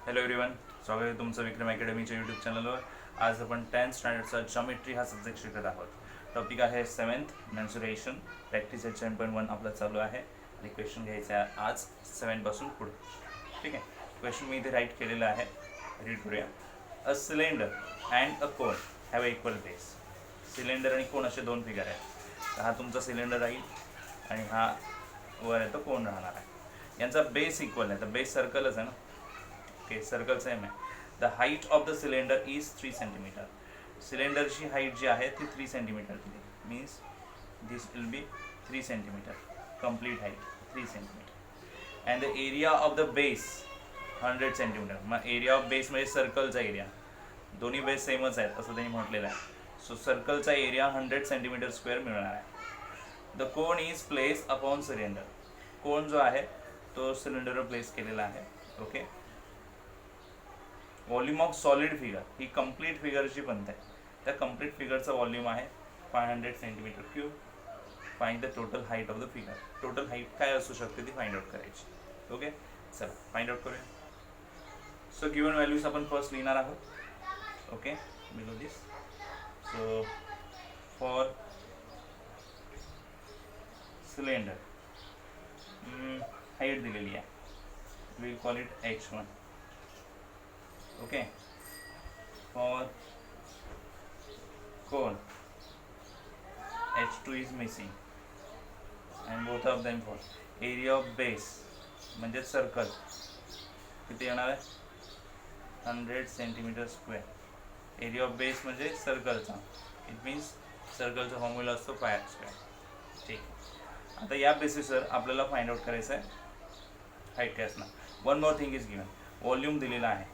Hello everyone, स्वागत आहे तुमचं विक्रम अकॅडमीच्या यूट्यूब चॅनलवर. आज आपण 10th स्टँडर्डचा जॉमेट्री हा सब्जेक्ट शिकत आहोत. टॉपिक आहे 7th मेन्सुरेशन. प्रॅक्टिस 7.1 आपला चालू आहे आणि क्वेश्चन घ्यायचा आहे आज 7 पासून पुढे. ठीक आहे, क्वेश्चन मी इथे राईट केलेला आहे, रीड करूया. A cylinder and a cone have a equal base. Cylinder आणि कोन असे दोन फिगर आहेत. तर हा तुमचा सिलेंडर राहील आणि हा वर आहे तो कोन राहणार आहे. यांचा बेस इक्वल आहे, तर बेस सर्कलच आहे ना. ओके, सर्कल सेम आहे. The height of the cylinder is 3 centimetre. सिलेंडरची हाईट जी आहे ती 3 सेंटीमीटर दिली, means this will B 3 centimetre. Complete height 3 centimetre. And the area of the base 100 centimetre. मग एरिया ऑफ बेस म्हणजे सर्कलचा area. दोन्ही base सेमच आहेत असं त्यांनी म्हटलेलं आहे. सो सर्कलचा एरिया 100 सेंटीमीटर स्क्वेअर मिळणार आहे. The cone is place upon cylinder. Cone जो आहे तो सिलेंडरवर प्लेस केलेला आहे. Okay. Volume of solid figure ही कंप्लीट फिगरची बनते. त्या कंप्लीट फिगरचा व्हॉल्यूम आहे 500 centimetre cube. Find the total height of the figure. Total height काय असू शकते ती फाइंड आउट करायची. ओके, चला फाइंड आउट करूया. सो गिवन व्हॅल्यूज आपण फर्स्ट लिहिणार आहोत. Okay, below this. So for cylinder height दिलेली आहे, will call it h1. Okay, for cone h2 is missing and both of them for area of base म्हणजे circle किती येणार आहे 100 centimetre square. Area of base म्हणजे सर्कलचा, it means सर्कलचा formula असतो pi square. ठीक, आता या बेसिसवर आपल्याला फाइंड आउट करायचं आहे हाईट काय असणार. One more thing is given. Volume दिलेला आहे.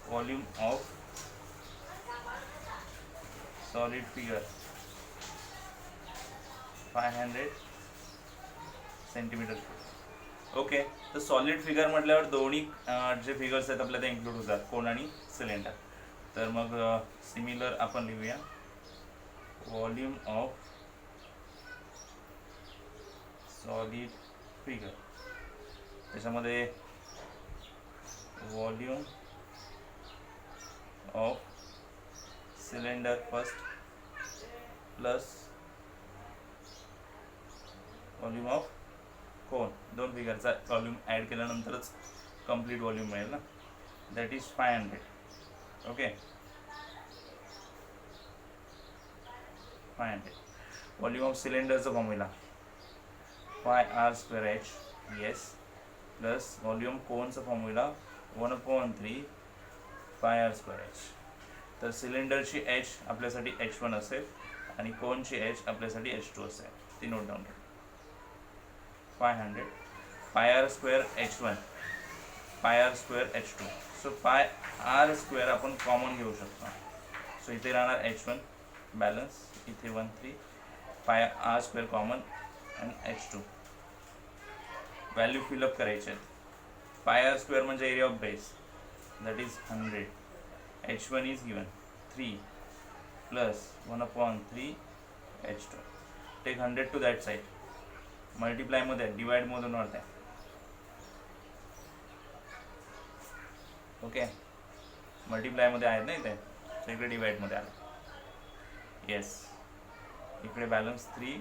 Volume of solid figure 500 centimetre. Okay, तर सॉलिड फिगर म्हटल्यावर दोन्ही जे फिगर्स आहेत आपल्याला इन्क्लूड होतात, कोन आणि सिलेंडर. तर मग सिमिलर आपण लिहूया. व्हॉल्यूम ऑफ सॉलिड फिगर, त्याच्यामध्ये volume of cylinder first plus volume of cone. दोन फिगरचा व्हॉल्यूम ॲड केल्यानंतरच कंप्लीट व्हॉल्यूम मिळेल ना. That is 500. Okay, 500. Volume of सिलेंडरचा formula πr²h, yes, plus volume कोनचा फॉर्म्युला 1/3 πr²h. तर सिलेंडरची h आपल्यासाठी h1 असेल आणि कोनची h आपल्यासाठी h2 असेल. ती नोट डाऊन करा. 500 πr²h1 πr²h2. सो πr² आपण कॉमन घेऊ शकतो. सो इथे राहणार h1 बॅलन्स, इथे 1/3 πr² कॉमन आणि h2. व्हॅल्यू फिलअप करायचे आहेत. πr² म्हणजे area of base, that is 100. h1 is given 3 plus 1/3 h2. Take 100 to that side. Multiply मध्ये divide मधून वाढते. ओके, मल्टिप्लाय मध्ये आहेत ना इथे, तर इकडे डिवाइड मध्ये आलं. येस, इकडे balance 3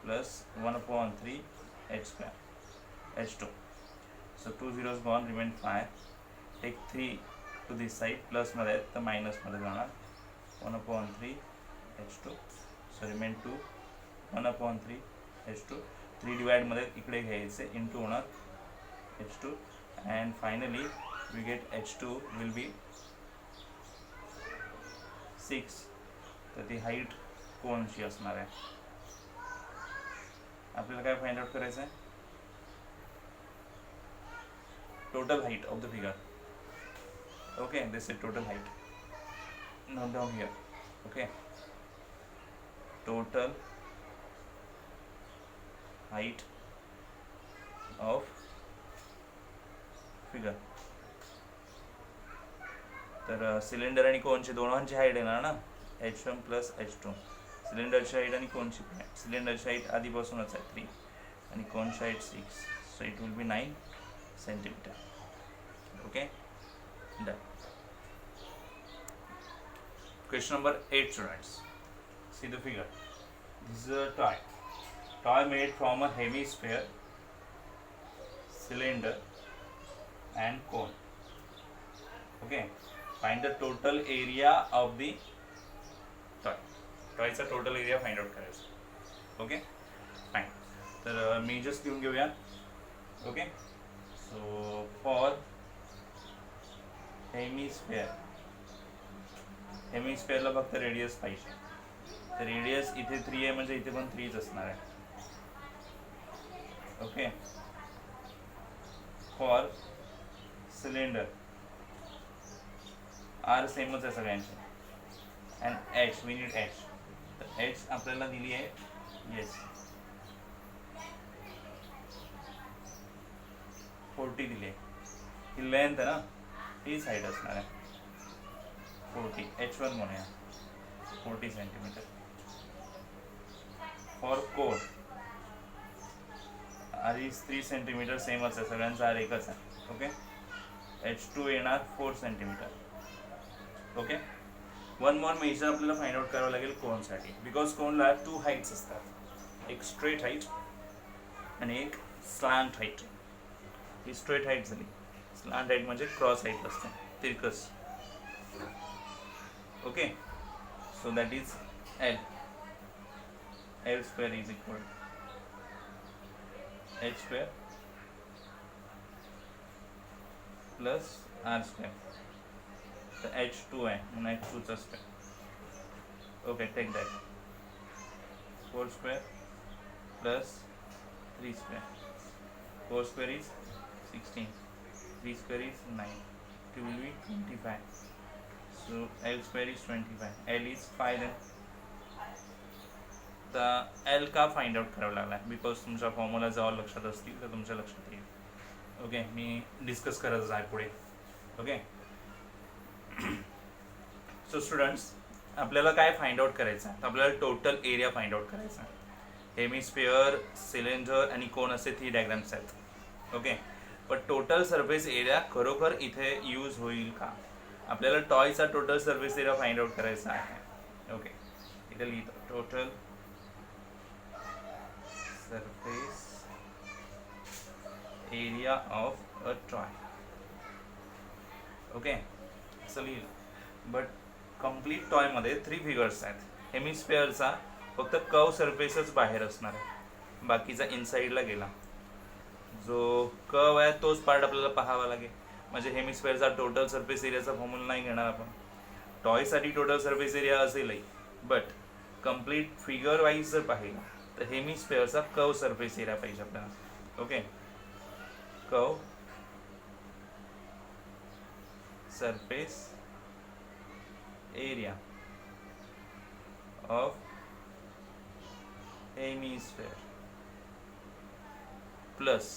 plus 1/3 h², h2. So 2 zeros gone, remain 5. Take 3 to this side, plus मध्ये तर मायनस मध्ये जाणार. 1/3 h2. So remain 2 1/3 h2. 3 divide मध्ये इकडे घ्यायचे, इंटू होणार h2 and finally we get h2 will be 6. तर ती हाईट कोणची असणार आहे आपल्याला काय फाइंड आउट करायचं आहे. Total height of the figure. Okay, this is total height. Note down here. Okay, total height of figure. तर सिलेंडर आणि कोनची दोघांची हाईट येणार ना h1 प्लस h2. सिलेंडरची हाईट आणि कोनची हाईट. सिलेंडरची हाईट आधीपासूनच आहे 3 आणि कोनची height 6. So it will B 9 centimetre. Okay, done. Question number 8, students. See the figure. This is a toy made from a hemisphere, cylinder and cone. Okay, find the total area of the टॉयचा total area find out करायचा. Okay fine. तर मी just लिहून घेऊया. Okay, so for हेमिस्फेअरला फक्त radius पाहिजे. तर radius इथे 3 आहे म्हणजे इथे पण 3च असणार आहे. ओके, फॉर सिलेंडर आर सेमच आहे सगळ्यांचे. And h, we need h. तर एच आपल्याला दिली आहे, येस 40 दिली आहे. ही लेंथ आहे ना, तीच हाईट असणार आहे 40. H1 म्हणूया 40 centimetre. For cone r is 3 centimetre, सेमच आहे सगळ्यांचा, आर एकच आहे. ओके, H2 येणार 4 centimetre. Okay, one more measure आपल्याला फाइंड आउट करावं लागेल कोनसाठी. बिकॉज कोनला 2 हाईट्स असतात, एक स्ट्रेट हाईट आणि एक स्लांट हाईट. ही स्ट्रेट हाईट झाली. स्लांट हाईट म्हणजे क्रॉस हाईट असते, तिरकस. Okay, so that is L. L square is equal to H square plus R square. तर H2 आहे म्हणून H2चा square. Okay, take that. 4 square plus 3 square. 4 square is 16, 3 square is 9, 2 will be 25. So L square is 25. L is 5 then. तर L का find out करावं लागला, because तुमच्या formula जेव्हा लक्षात असतील तर तुमच्या लक्षात येईल. ओके, मी डिस्कस करत आहे पुढे. ओके, सो स्टुडंट्स, आपल्याला काय फाइंड आउट करायचं आहे, आपल्याला टोटल एरिया फाइंड आउट करायचा आहे. हेमिस्फिअर, सिलेंडर आणि कोन असे 3 डायग्राम्स आहेत. ओके, पण टोटल सरफेस एरिया खरोखर इथे यूज होईल का? आपल्याला टॉयचा total surface area find out करायचा आहे. ओके, इथे लिहितो total surface area of a toy. Okay, असं लिहिलं. बट कम्प्लीट टॉयमध्ये 3 फिगर्स आहेत. हेमिस्फिअरचा फक्त कर्व सरफेसच बाहेर असणार आहे, बाकीचा इनसाइडला गेला. जो कर्व आहे तोच पार्ट आपल्याला पाहावा लागेल. म्हणजे हेमिस्फिअरचा टोटल सरफेस एरियाचा फॉर्म्युला नाही घेणार आपण. टॉयसाठी टोटल सरफेस एरिया असेलही, बट कम्प्लीट फिगर वाईज जर पाहिला तर हेमिस्फिअरचा कर्व सरफेस एरिया पाहिजे आपल्याला. Okay, curve surface area of hemisphere plus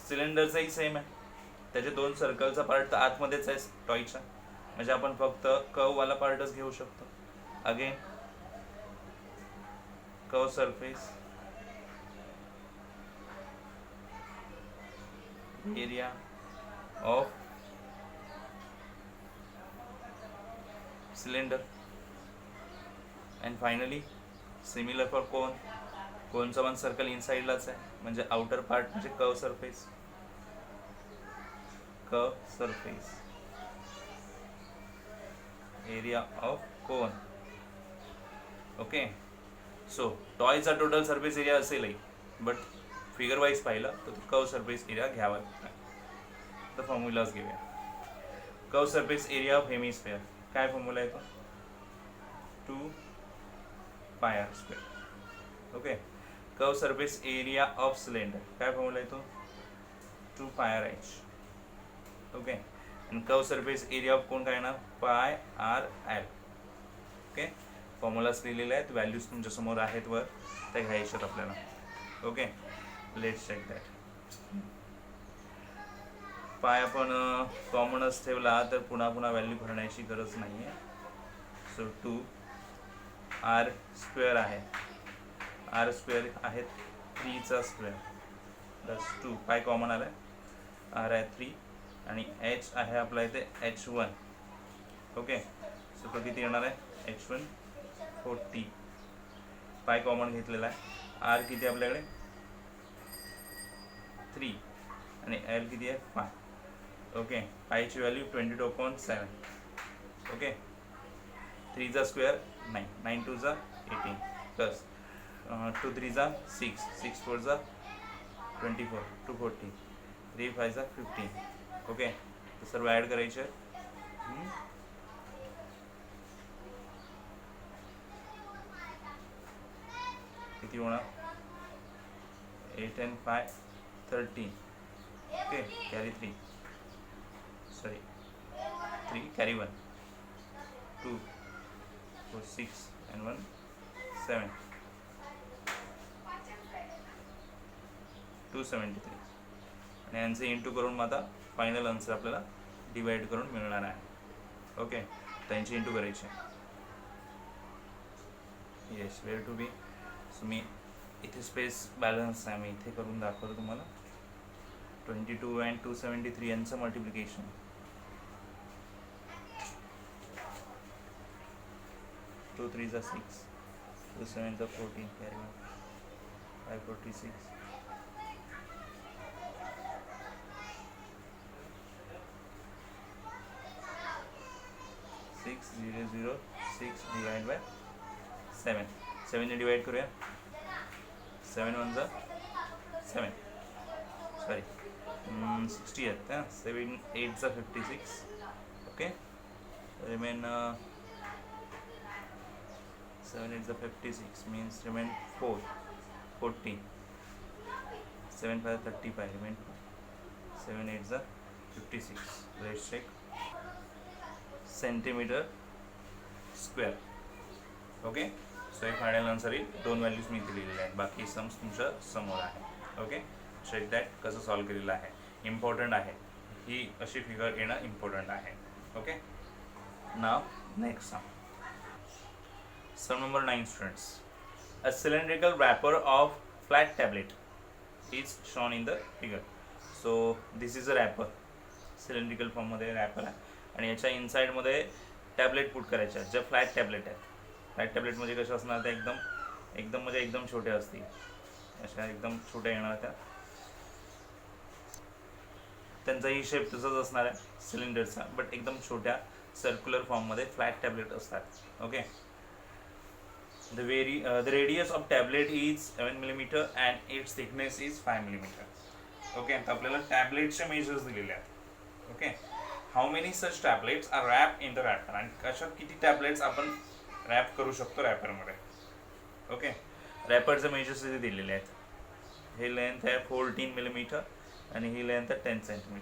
सिलेंडरचाही सेम आहे. त्याचे 2 सर्कलचा पार्ट तर आतमध्येच आहे टॉयच्या, म्हणजे आपण फक्त कर्ववाला पार्टच घेऊ शकतो. Again curve surface area of cylinder. And finally similar for cone. कोनचा 1 सर्कल इनसाइडलाच आहे, म्हणजे आउटर पार्ट म्हणजे curve surface area of cone. Okay, so टॉयचा टोटल सरफेस एरिया असेलही, बट फिगर वाईज पाहिलं तर कर्व सरफेस एरिया घ्यावा लागतो. तर फॉर्म्युलाच घेऊया. Curve surface area of hemisphere काय फॉर्म्युला येतो? 2 pi R square. Okay, curve surface area of cylinder काय फॉर्म्युला येतो? 2 पाय आर एच. ओके, आणि curve surface area of cone काय येणार? पाय आर एल. ओके, फॉर्म्युलाच लिहिलेले आहेत, व्हॅल्यूज तुमच्या समोर आहेत वर, त्या घ्यायच्यात आपल्याला. Okay, let's check that. Pi आपण कॉमनच ठेवला तर पुन्हा व्हॅल्यू भरण्याची गरज नाही आहे. सो 2 आर स्क्वेअर आहे, आर स्क्वेअर आहे 3चा स्क्वेअर प्लस 2 पाय कॉमन आला आहे, आर आहे 3 आणि एच आहे आपला इथे H1. ओके, सो तो किती येणार आहे H1 40. पाय कॉमन घेतलेला आहे. आर किती आपल्याकडे 3 आणि एल किती आहे 5. ओके, पायची व्हॅल्यू 22/7. ओके, 3 चा स्क्वेअर 9, 9 2 जा 18 प्लस 2 3 जा 6, 6 4 जा 24, 240, 3 5 जा 15. ओके, तर सर्व ॲड करायचे. किती होणार 8 and 5 13. Okay, carry 3, sorry 3 carry 1, 2 4 6 and 1 7, 273. आणि यांचे इंटू करून मग आता फायनल आन्सर आपल्याला डिवाइड करून मिळणार आहे. ओके, त्यांची इंटू करायचे. Yes, where to be. So मी इथे स्पेस बॅलन्स आहे, मी इथे करून दाखवतो तुम्हाला. 22 and 273 यांचं मल्टिप्लिकेशन. 2 3 जा 6, 2 7 जा 14, कॅरी 1 546, 6006 डिवाइड बाय 7. 7 ने डिवाइड करूया. 7 1 जा 7, सॉरी 60 आहेत का. 7 8 जा 56. ओके, रिमेन 7 8 जा 56 means remain 4 40. 7 5 35 remain 7 8 जा 56. Let's check. Centimetre square. Okay, so हे फायनल आन्सर येईल. 2 व्हॅल्यूज मी इथे लिहिलेले आहेत, बाकी सम्स तुमच्या समोर आहे. ओके, चेक दॅट कसं सॉल्व केलेलं आहे. इम्पॉर्टंट आहे, ही अशी फिगर येणं इम्पॉर्टंट आहे. Okay, now next sum number 9 students. A cylindrical wrapper of flat tablet is shown in the figure. So this is a wrapper. Cylindrical फॉर्ममध्ये रॅपर आहे आणि याच्या इनसाईडमध्ये टॅबलेट पुट करायच्या ज्या फ्लॅट टॅबलेट आहेत. फ्लॅट टॅबलेट म्हणजे कशा असणार त्या एकदम म्हणजे एकदम छोट्या असतील, अशा एकदम छोट्या येणार त्या. त्यांचाही शेप तसाच असणार आहे सिलेंडरचा, बट एकदम छोट्या सर्क्युलर फॉर्ममध्ये फ्लॅट टॅबलेट असतात. Okay, the radius of tablet is 7 mm and its thickness is 5 mm. Okay, तर आपल्याला टॅबलेटचे मेजर्स दिलेले आहेत. Okay, how many such tablets are wrap in the wrapper. आणि अशा किती टॅबलेट्स आपण रॅप करू शकतो रॅपरमध्ये. ओके, रॅपरचे मेजर्स इथे दिलेले आहेत. हे लेंथ आहे 14 mm आणि ही लेंथ आहे 10 cm.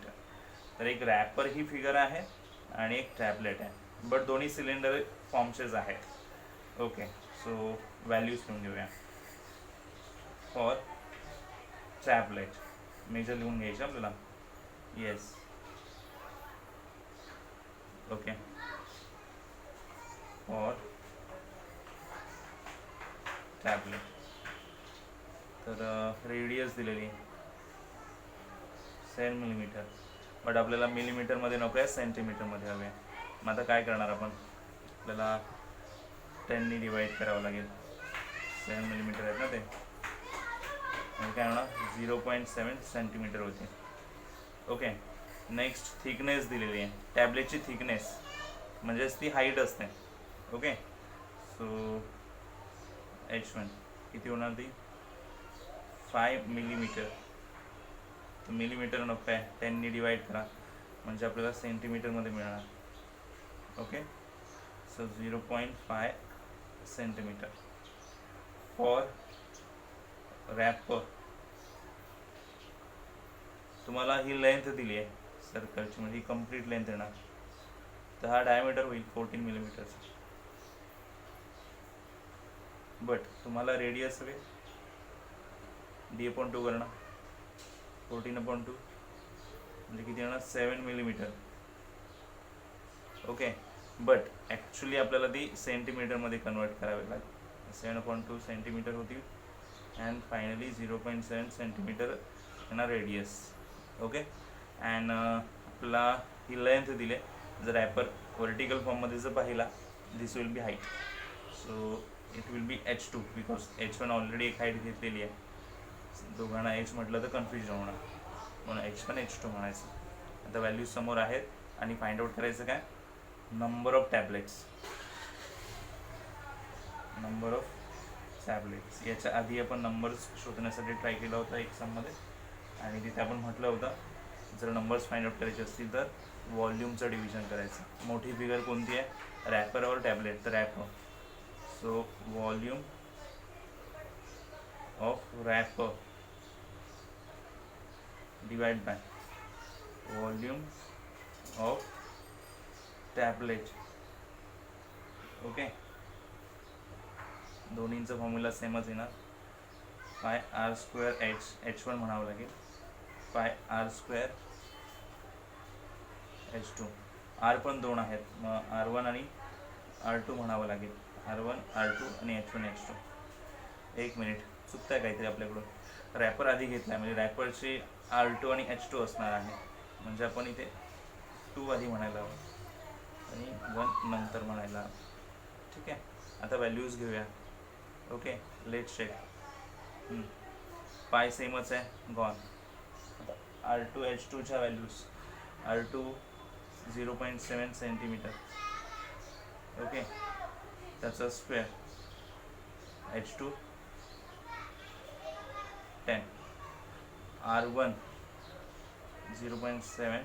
तर एक रॅपर ही फिगर आहे आणि एक टॅबलेट आहे, बट दोन्ही सिलेंडर फॉर्मचेच आहेत. ओके, सो व्हॅल्यूज लिहून घेऊया. फॉर टॅबलेट मेजर लिहून घ्यायचे आपल्याला. येस, ओके, और टॅबलेट. तर रेडियस दिलेली 7 mm, बट आपल्याला मिलीमीटरमध्ये नको आहे, सेंटीमीटरमध्ये हवे. मग आता काय करणार आपण, आपल्याला 10ने डिवाइड करावं लागेल. 7 mm आहेत ना ते, म्हणजे काय होणार 0.7 सेंटीमीटर होते. ओके, नेक्स्ट थिकनेस दिलेली आहे. टॅबलेटची थिकनेस म्हणजेच ती हाईट असते. ओके, सो H1 किती होणार ती 5 mm. तर मिलीमीटर नको आहे, 10ने डिवाइड करा म्हणजे आपल्याला सेंटीमीटरमध्ये मिळणार. Okay, so 0.5 centimetre. For wrapper तुम्हाला ही लेंथ दिली आहे सर्कलची, म्हणजे ही कम्प्लीट लेंथ येणार. तर हा डायमीटर होईल 14 mm. बट तुम्हाला रेडियस हवे, D/2 करणार. 14/2 म्हणजे किती येणार 7 mm. ओके, बट ॲक्च्युली आपल्याला ती सेंटीमीटरमध्ये कन्वर्ट करावे लागेल. 7/2 सेंटीमीटर होतील अँड फायनली 0.7 सेंटीमीटर येणार रेडियस. ओके, अँड आपला ही लेंथ दिले. जर रॅपर व्हर्टिकल फॉर्ममध्ये जर पाहिला, this will be height. So it will be H2 because H1 already एक हाईट घेतलेली आहे. दोघांना H म्हटलं तर कन्फ्युजन होणार, म्हणून H1 H2 म्हणायचं. आता व्हॅल्यूज समोर आहेत आणि फाइंड आउट करायचं काय, number of tablets. Number of tablets याच्या आधी आपण नंबर्स शोधण्यासाठी ट्राय केला होता एक्झाममध्ये, आणि तिथे आपण म्हटलं होतं जर नंबर्स फाइंड आउट करायचे असतील तर वॉल्यूमचं डिव्हिजन करायचं. मोठी फिगर कोणती आहे, रॅपर और टॅबलेट, तर wrapper. So volume of wrapper divide by volume of tablet. Okay, दोन्हींचा फॉर्म्युला सेमच येणार. पाय आर स्क्वेअर H1 म्हणावं लागेल, पाय आर स्क्वेअर H2. आर पण दोन आहेत, मग R1 आणि R2 म्हणावं लागेल. R1 R2 आणि H1 H2. एक मिनिट, चुकतं आहे काहीतरी आपल्याकडून. रॅपर आधी घेतला आहे, म्हणजे रॅपरची R2 आणि H2 असणार आहे, म्हणजे आपण इथे 2 आधी म्हणायला हवं आणि 1 नंतर म्हणायला हवं. ठीक आहे, आता व्हॅल्यूज घेऊया. Okay, let check. पाय सेमच आहे, गॉन. R2 H2च्या व्हॅल्यूज, R2 0.7 सेंटीमीटर. ओके, त्याचा स्क्वेअर. H2 10. R1 0.7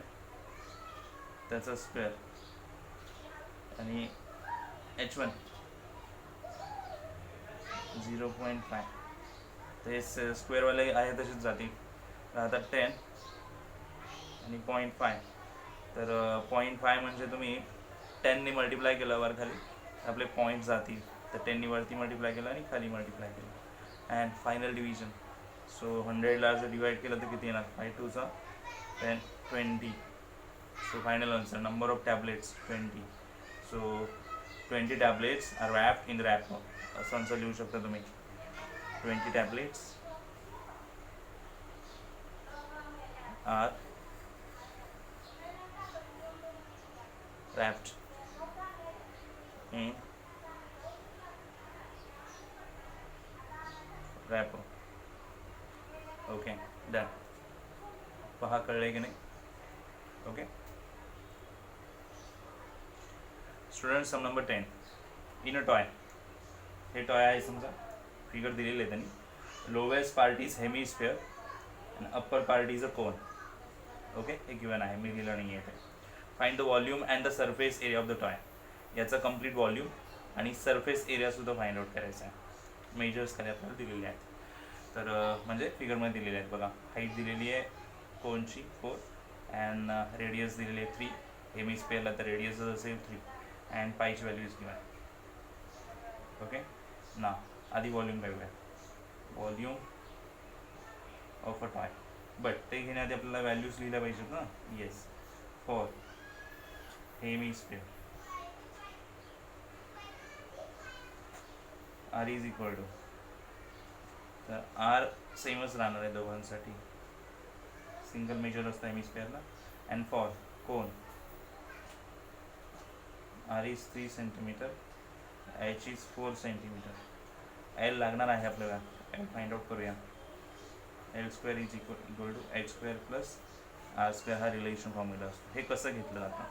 त्याचा स्क्वेअर आणि H1 0.5. तर हे स्क्वेअरवाले आहे तसेच जातील, राहतात 10 आणि 0.5. तर 0.5 म्हणजे तुम्ही 10ने मल्टिप्लाय केलं वर खाली, आपले पॉईंट जातील. तर 10ने वरती मल्टिप्लाय केलं आणि खाली मल्टिप्लाय केलं. And final division. सो 100ला जर डिवाइड केलं तर किती येणार, 5 2 10 20. So final answer, number of tablets 20. So 20 tablets are wrapped in the wrapper. असं आन्सर लिहू शकता तुम्ही. 20 tablets are wrapped in wrapper. Okay, done. पहा कळले की नाही. Okay student, sum number 10. In a toy. हे टॉय आहे समजा, फिगर दिलेली आहे त्यांनी. Lowest part is hemisphere and upper part is a cone. Okay, हे गिवन आहे, मी दिलं नाही आहे ते. Find the volume and the surface area of the toy. याचा कम्प्लीट वॉल्यूम आणि सरफेस एरियासुद्धा फाइंड आउट करायचा आहे. मेजर्स खाली आपल्याला दिलेले आहेत. तर म्हणजे फिगरमध्ये दिलेले आहेत बघा. हाईट दिलेली आहे कोनची 4 अँड रेडियस दिलेली आहे 3. हेमिस्फिअरला तर रेडियस असेल 3 अँड पायची व्हॅल्यू इज गिवन. ओके ना, आधी वॉल्यूम काढूया. Volume of a toy, but ते घेण्याआधी आपल्याला व्हॅल्यूज लिहिल्या पाहिजेत ना. Yes, for hemisphere R is equal to, तर R सेमच राहणार आहे दोघांसाठी. सिंगल मेजर असतं हेमिस्फिअरला. And for cone R is 3 centimetre, H is 4 centimetre. L लागणार आहे आपल्याला, L फाइंड आउट करूया. L square is equal to H square plus R square. हा रिलेशन फॉर्म्युला असतो. हे कसं घेतलं जातं,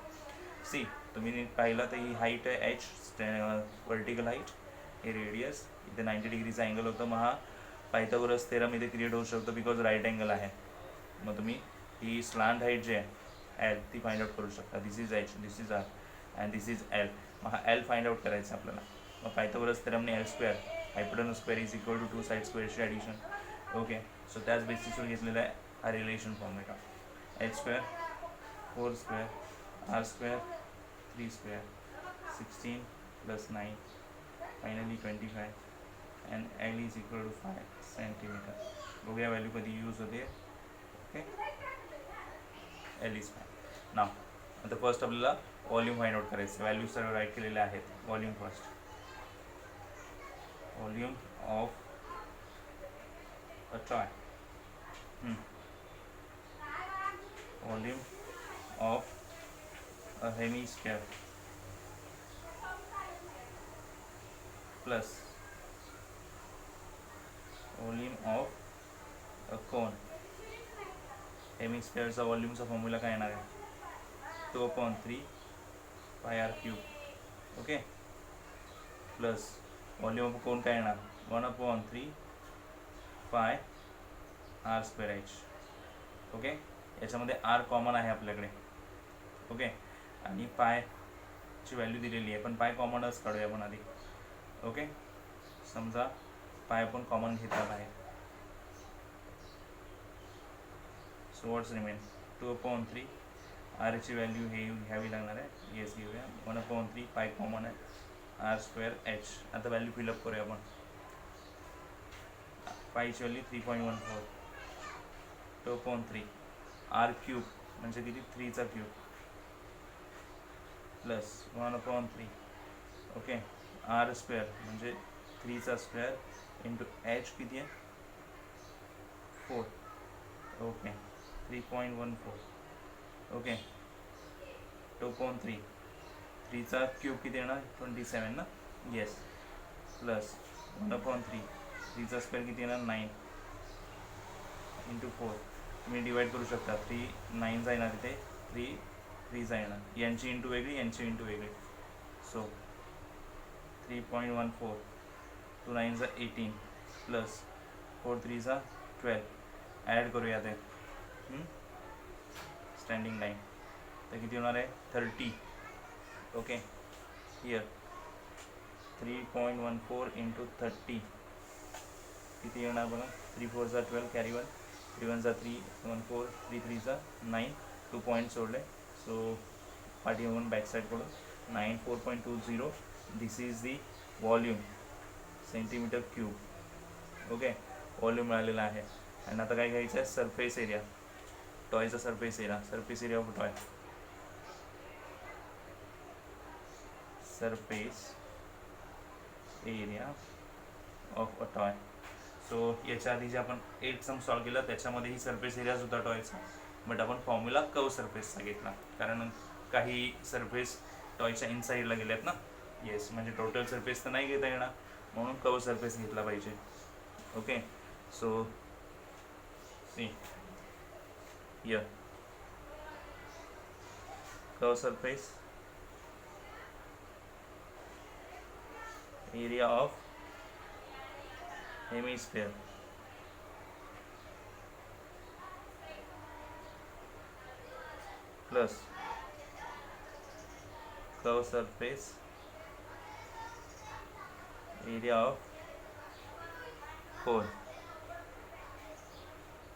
सी तुम्ही पाहिलं तर ही हाईट आहे H, वर्टिकल हाईट. हे रेडियस, इथे 90 डिग्रीचा अँगल होतं. मग हा पायथागोरस थेरम इथे क्रिएट होऊ शकतो बिकॉज राईट अँगल आहे. मग तुम्ही ही स्लांट हाईट जी आहे L ती फाइंड आउट करू शकता. This is H, this is R and this is L. मग हा L फाइंड आउट करायचा आपल्याला. मग पायथागोरस थेरमने L square, hypotenuse square is equal to 2 side स्क्वेअरची ॲडिशन. ओके, सो त्याच बेसिसवर घेतलेला आहे हा relation formula. H square 4 square R square 3 square 16 + 9 finally 25 and L is equal to 5 centimetre. बघूया व्हॅल्यू कधी यूज होते. Okay, L is 5. नाव आता फर्स्ट आपल्याला वॉल्यूम फाइंड आउट करायचं. व्हॅल्यू सर्व राईट केलेले आहेत. Volume first, volume of a toy. Volume of a hemisphere plus volume of a cone. हेमिस्फेअरचा वॉल्यूमचा फॉर्म्युला काय येणार आहे? 2/3 pi R cube. Okay, plus volume of cone काय येणार? 1/3 pi R square H. Okay, याच्यामध्ये आर कॉमन आहे आपल्याकडे. ओके, आणि पायची व्हॅल्यू दिलेली आहे, पण पाय कॉमनच काढूया आपण आधी. ओके, समजा पाय पण कॉमन घेतला आहे. सो व्हॉट्स रिमेन? 2/3 आरची व्हॅल्यू हे घ्यावी लागणार आहे. येस, घेऊया. 1/3 पाय कॉमन आहे, आर स्क्वेअर एच. आता व्हॅल्यू फिलअप करूया आपण. पायची व्हॅल्यू 3.14. 2/3 आर क्यूब म्हणजे किती? 3चा cube plus 1/3. Okay, R square म्हणजे 3चा स्क्वेअर इंटू एच किती आहे? 4. ओके, 3.14. ओके, 2/3 3चा क्यूब किती येणार? 27 ना? येस, प्लस 1/3 3चा स्क्वेअर किती येणार? 9 इंटू 4. तुम्ही डिवाईड करू शकता. 3 9 येणार तिथे, 3 3 येणार. यांची इंटू वेगळी, यांची इंटू वेगळी. So 3.14 2 9 18 plus 4 3 12. ॲड करूया ते स्टँडिंग लाईन. तर किती होणार आहे? 30. ओके, हियर 3.14 इंटू 30 किती येणार बघा? 3 4 12 कॅरी 1, 3 1 3 1 4 3 3 9. 2 पॉईंट सोडले. सो पाठी येऊन बॅक साईडकडून 94.20. This is the volume centimetre cube. Okay, volume मिळालेला आहे. आणि आता काय घ्यायचं आहे? Surface area. टॉयचा surface area. Surface area of toy. Surface area of a toy. So याच्या आधी जे आपण 8 सम सॉल्व केलं त्याच्यामध्येही सरफेस एरियाच होता टॉयचा, बट आपण फॉर्म्युला कर्व सरफेसचा घेतला कारण काही सरफेस टॉयच्या इनसाईडला गेल्यात ना. येस, म्हणजे टोटल सरफेस तर नाही घेता येणार, म्हणून कर्व सरफेस घेतला पाहिजे. Okay, so see here curve surface area of hemisphere plus curve surface area of cone.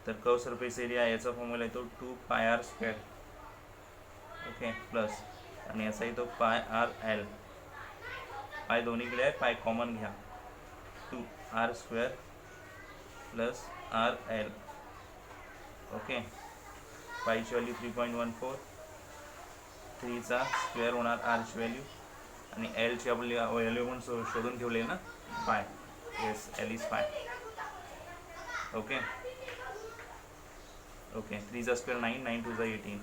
तर कर्व सरफेस एरिया याचा फॉर्म्युला येतो 2 pi R square. Okay, plus आणि याचा येतो पाय आर एल. पाय दोन्हीकडे आहे, पाय कॉमन घ्या. 2 R square plus R L. Okay, पायची व्हॅल्यू 3.14. 3चा स्क्वेअर होणार आरची व्हॅल्यू, आणि एलची आपली व्हॅल्यू पण शोधून ठेवली आहे ना, pi. Yes, L is pi. Okay okay, 3चा square 9, 9 2 18,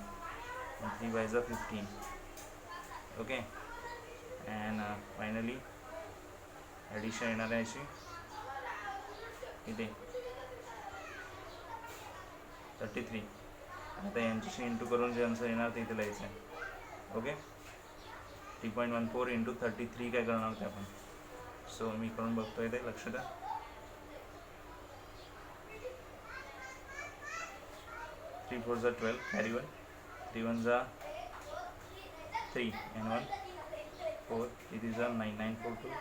3 5 15. Okay, and finally addition येणार आहे अशी इथे 33. आता यांच्याशी इंटू करून जे आन्सर येणार ते इथे लिहायचं आहे. ओके, 3.14 इंटू 33 काय करणार ते आपण. सो मी करून बघतोय ते, लक्ष द्या. 3 4 12 carry 1, 3 1 3 and 1 4, it is 9 9 4 2.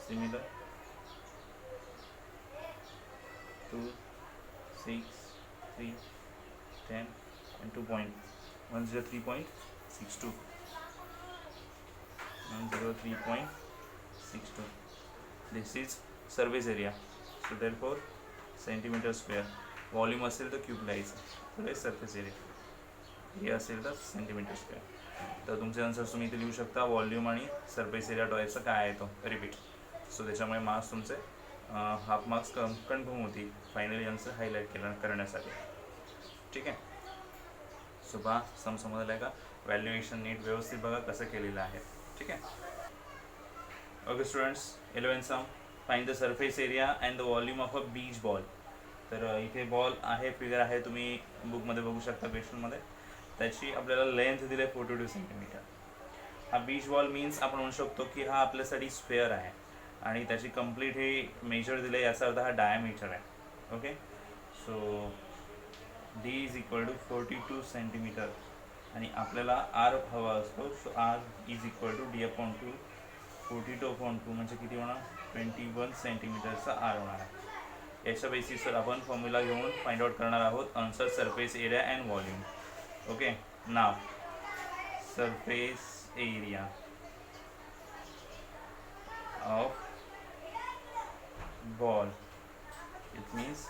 Similar 2 6 3 10 and 2.103.62. 103.62. This is surface area. So therefore centimeter square. Volume असेल तर क्यूब लिहायचं, तर सरफेस एरिया. हे असेल तर सेंटीमीटर स्क्वेअर. तर तुमचे आन्सर्स तुम्ही इथे लिहू शकता. वॉल्यूम आणि सरफेस एरिया टॉयचा काय आहे तो रिपीट. सो त्याच्यामुळे मार्क्स तुमचे हाफ मार्क्स कन्फर्म होतील फायनली आन्सर हायलाईट करण्यासाठी. ठीक आहे. सो पहा सम समजलं आहे का, व्हॅल्युएशन नीट व्यवस्थित बघा कसं केलेलं आहे. ठीक आहे. Okay students, 11 sum, find the surface area and the volume of a beach ball. तर इथे बॉल आहे, फिगर आहे, तुम्ही बुकमध्ये बघू शकता क्वेश्चनमध्ये. त्याची आपल्याला लेंथ दिली आहे 42 सेंटीमीटर. हा बीच बॉल मीन्स आपण म्हणू शकतो की हा आपल्यासाठी स्क्वेअर आहे आणि त्याची कंप्लीट हे मेजर दिलं आहे, याचा अर्थ हा डायमीटर आहे. Okay, so D is equal to 42 centimetre आणि आपल्याला आर हवा असतो. So r is equal to D upon 2, 42/2 म्हणजे किती होणार, 21 सेंटीमीटरचा आर होणार आहे. याच्या बेसिसवर आपण फॉर्म्युला घेऊन फाइंड आउट करणार आहोत answer surface area and volume. Okay, now surface area of ball, it means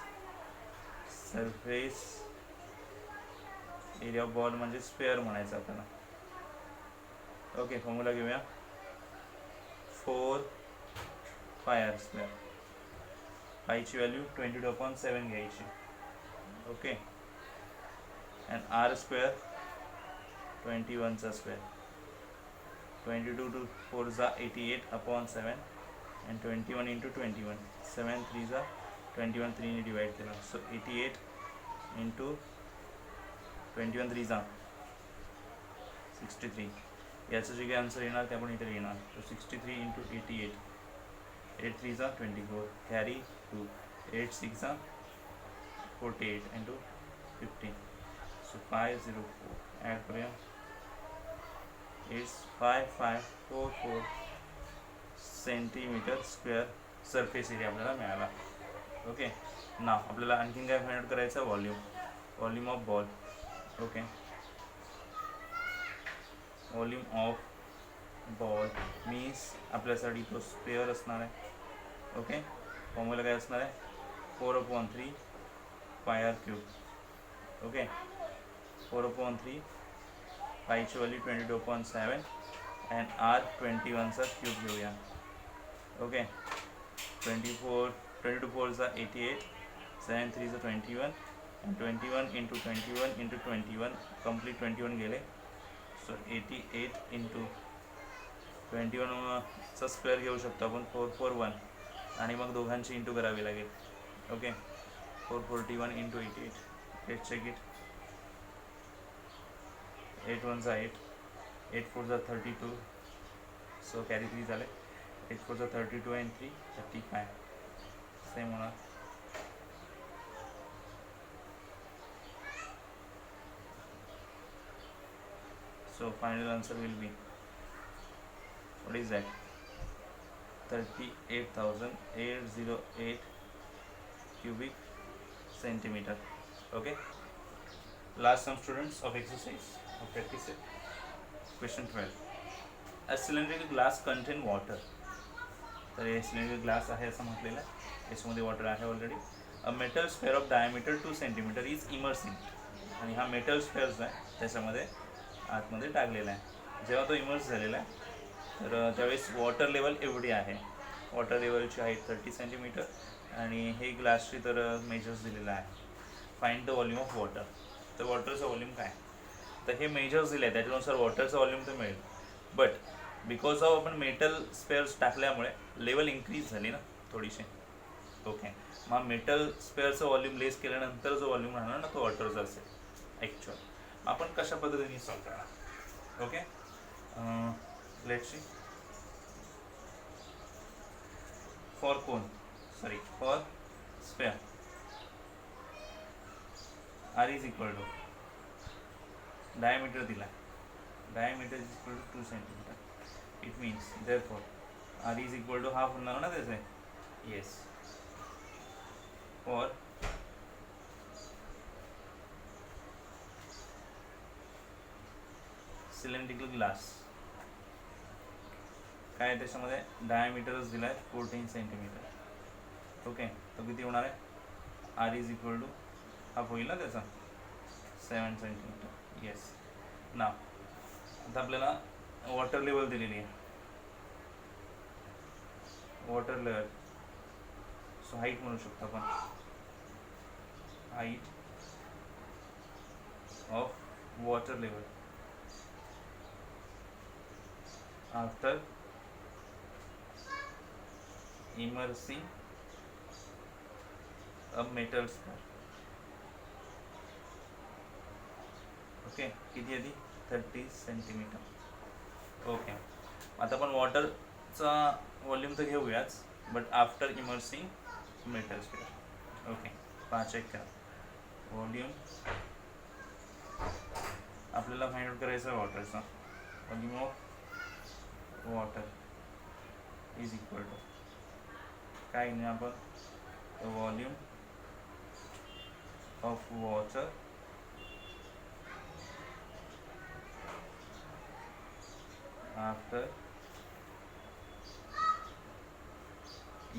surface area of ball म्हणजे स्क्वेअर म्हणायचं आपल्याला. ओके, फॉर्म्युला घेऊया. 4πr स्क्वेअर, पायची व्हॅल्यू 22/7 घ्यायची. ओके, अँड आर स्क्वेअर 21चा स्क्वेअर, 22 to 4 जा 88/7 and 21 into 21, 7 3 जा 21, 3 ने divide केला. सो 88 into 21 3 जा 63. याचं जे काही आन्सर येणार ते आपण इथे येणार. तो 63 into 88, 8 3 जा 24, कॅरी 2, 8 6 जा 48 into 15. सो 504 ॲड करूया. It's 5544 centimetre square surface area आपल्याला मिळाला. ओके, ना आपल्याला आणखीन काय फाइंड आउट करायचं, volume of ball. Okay, volume of ball means आपल्यासाठी तो स्क्वेअर असणार आहे. ओके, फॉर्म्युला काय असणार आहे, 4/3 πr क्यूब. ओके, 4/3 पायची व्हॅल्यू 22/7 अँड आर 21चा क्यूब घेऊया. ओके, 22 4 जा 88, 7 3 जा 21 and 21 into 21 into 21, complete 21 गेले. सो 88 into 21 चा स्क्वेअर घेऊ शकतो आपण 441 आणि मग दोघांची इंटू करावी लागेल. Okay, 441 into 88, let's check it. 8 1 जा 8, 8 4 जा 32, सो कॅरी 3 झाले. 8 4 जा 32 and 3 35, सेम होणार. So final answer will be, what is that, 38,808 cubic centimeter. Okay, last some students of exercise of practice it. Question 12, a cylindrical glass contain water. तर हे cylindrical glass आहे असं म्हटलेलं आहे, याच्यामध्ये वॉटर आहे already. A metal sphere of diameter 2 centimetre is immerse in, आणि हा मेटल स्फेअर जो आहे त्याच्यामध्ये आतमध्ये टाकलेला आहे. जेव्हा तो इमर्स झालेला आहे तर त्यावेळेस वॉटर लेवल एवढी आहे. वॉटर लेवलची हाईट 30 सेंटीमीटर आणि हे ग्लासची तर मेजर्स दिलेला आहे. Find the volume of water. तर वॉटरचं व्हॉल्यूम काय, तर हे मेजर्स दिले आहे त्याच्यानुसार वॉटरचं व्हॉल्यूम तर मिळेल. बट बिकॉज ऑफ आपण मेटल स्पेअर्स टाकल्यामुळे लेवल इन्क्रीज झाली ना थोडीशी. ओके, मग मेटल स्पेअरचं व्हॉल्यूम लेस केल्यानंतर जो व्हॉल्यूम राहणार ना तो वॉटरचा असेल ॲक्च्युअल. आपण कशा पद्धतीने सॉल्व करणार. Okay, let's see. For sphere R is equal to diameter दिला, diameter is equal to 2 centimetre. It means therefore R is equal to half होणार ना त्याचे. येस, फॉर सिलेंड्रिकल ग्लास काय त्याच्यामध्ये डायमीटरच दिला आहे 14 सेंटीमीटर. ओके, तो किती होणार आहे, r is equal to half होईल ना त्याचा 7 सेंटीमीटर. येस, ना आता आपल्याला वॉटर लेवल दिलेली आहे, वॉटर लेवल. सो हाईट म्हणू शकतो आपण, height of water level after immersing a metal sphere. Okay, किती आहे ती? 30 सेंटीमीटर. ओके, आता आपण वॉटरचा व्हॉल्यूम तर घेऊयाच, but after immersing metal sphere. Okay, पहा चेक करा. व्हॉल्यूम आपल्याला फाइंड आउट करायचं आहे वॉटरचा. Volume of water is equal to काय नाही आपण volume of water after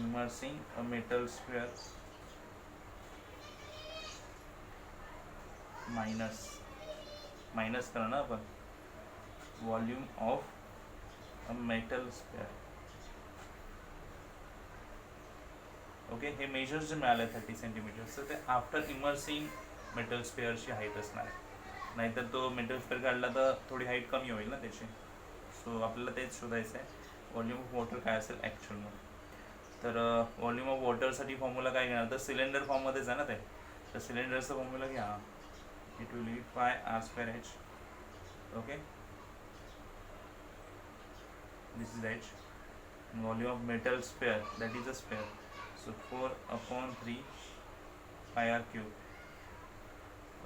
immersing a metal sphere minus करा ना आपण volume of a metal sphere. Okay, हे मेजर्स जे मिळाले 30 सेंटीमीटर, तर ते आफ्टर इमर्सिंग मेटल स्फिअरची हाईट असणार आहे. नाहीतर तो मेटल स्फिअर काढला तर थोडी हाईट कमी होईल ना त्याची. सो आपल्याला तेच शोधायचं आहे व्हॉल्यूम ऑफ वॉटर काय असेल ॲक्च्युअलमध्ये. तर व्हॉल्यूम ऑफ वॉटरसाठी फॉर्म्युला काय घेणार, तर सिलेंडर फॉर्ममध्येच आहे ना ते. तर सिलेंडरचा फॉर्म्युला घ्या, it will be pi R square H. Okay, this is h. Volume of metal sphere, that is a sphere, so 4/3 pi R cube.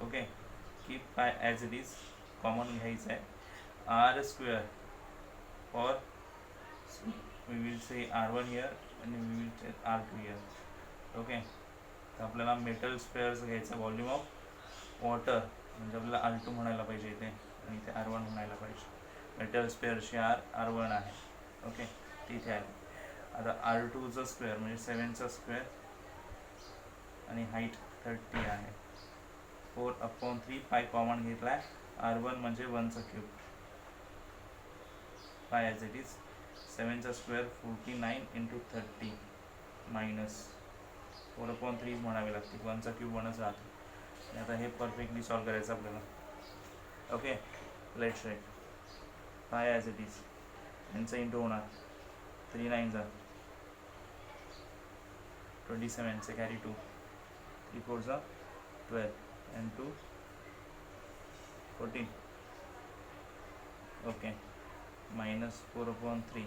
Okay, keep pi as it is, common घ्यायचं आहे. R square for we will say r1 here and we will say r2 here. Okay, तर आपल्याला metal spares घ्यायचं. Volume of water म्हणजे आपल्याला r2 म्हणायला पाहिजे इथे आणि इथे r1 म्हणायला पाहिजे. मेटल स्पेअरची r1 आहे. ओके, तिथे आहे. आता r2चा स्क्वेअर म्हणजे 7चा स्क्वेअर आणि हाईट 30 आहे. 4/3 पाय कॉमन घेतला आहे. r1 म्हणजे 1चा cube pi as it is. 7चा स्क्वेअर 49 × 30 मायनस 4/3 म्हणावे लागते. 1चा क्यूब 1च राहतो. आता हे परफेक्टली सॉल्व करायचं आपल्याला. ओके, लेट्स राईट पाय ॲज इट इज. यांचा इंटू होणार 3 9 27 कॅरी 2 3 4 12 and 2 14. Okay, minus 4/3.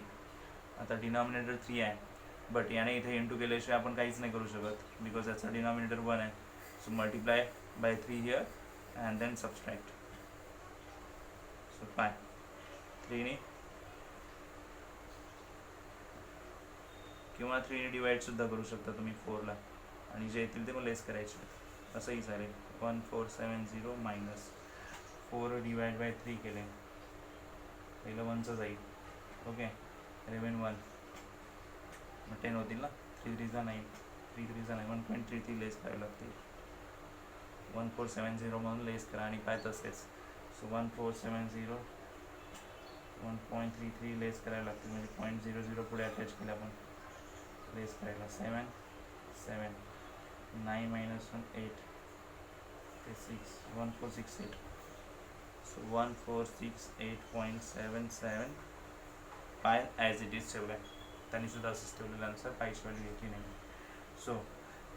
आता डिनॉमिनेटर 3 आहे, बट याने इथे इंटू केल्याशिवाय आपण काहीच नाही करू शकत बिकॉज याचा डिनॉमिनेटर 1 आहे. So multiply by 3 here and then subtract. So pi 3ने किंवा 3ने डिवाइडसुद्धा करू शकता तुम्ही 4ला, आणि जे येतील ते मग लेस करायचे. असंही चालेल. 1470 मायनस 4 डिवाइड बाय 3 केले, पहिलं 1चं जाईल. ओके, 11 1 मग 10 होतील ना. 3 3 9 3 3 9 1.33 लेस करावे लागतील. 1470 म्हणून लेस करा आणि काय तसेच. सो 1470 1.33 लेस करायला लागतील, म्हणजे 0.00 पुढे अटॅच केलं आपण लेस करायला. 7 7 9 - 1 8 ते 6 1468. सो 1468.77 पाय ॲज इट इज ठेवलं आहे. त्यांनी सुद्धा असंच ठेवलेलं आन्सर, पायची व्हॅल्यू घेतली नाही. सो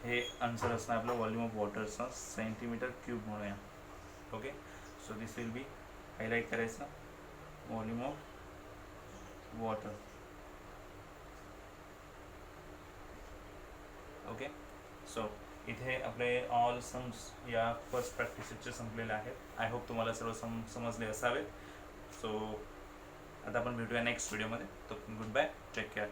हे आन्सर असणार आपलं व्हॉल्यूम ऑफ वॉटरचा सेंटीमीटर क्यूब म्हणूया. Okay, so this will be highlight करायचं volume of water. Okay, so इथे आपले ऑल सम्स या फर्स्ट प्रॅक्टिसेसचे संपलेले आहेत. आय होप तुम्हाला सर्व समजले असावेत. सो आता आपण भेटूया नेक्स्ट व्हिडिओमध्ये. तो गुड बाय, टेक केअर.